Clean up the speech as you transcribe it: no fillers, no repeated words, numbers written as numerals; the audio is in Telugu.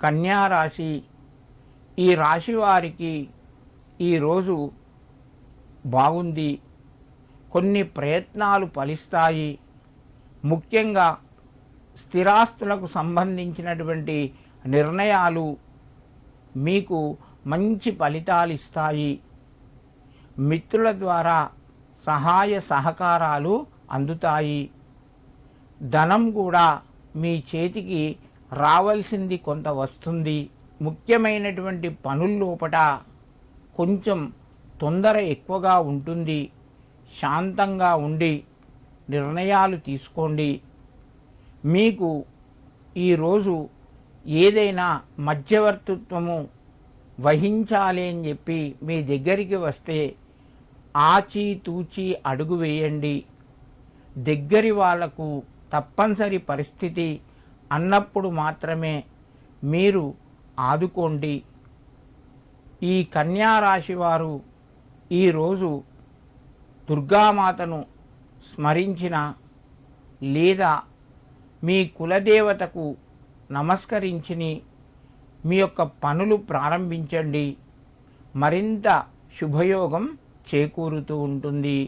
కన్యా రాశి, ఈ రాశి వారికి ఈరోజు బాగుంది. కొన్ని ప్రయత్నాలు ఫలిస్తాయి. ముఖ్యంగా స్థిరాస్తులకు సంబంధించినటువంటి నిర్ణయాలు మీకు మంచి ఫలితాలు ఇస్తాయి. మిత్రుల ద్వారా సహాయ సహకారాలు అందుతాయి. ధనం కూడా మీ చేతికి రావాల్సింది కొంత వస్తుంది. ముఖ్యమైనటువంటి పనుల్లోపట కొంచెం తొందర ఎక్కువగా ఉంటుంది. శాంతంగా ఉండి నిర్ణయాలు తీసుకోండి. మీకు ఈరోజు ఏదైనా మధ్యవర్తిత్వము వహించాలి అని చెప్పి మీ దగ్గరికి వస్తే ఆచితూచి అడుగు వేయండి. దగ్గరి వాళ్లకు తప్పనిసరి పరిస్థితి అన్నప్పుడు మాత్రమే మీరు ఆదుకోండి. ఈ కన్యా రాశి వారు ఈరోజు దుర్గామాతను స్మరించిన లేదా మీ కులదేవతకు నమస్కరించి మీ యొక్క పనులు ప్రారంభించండి. మరింత శుభయోగం చేకూరుతూ ఉంటుంది.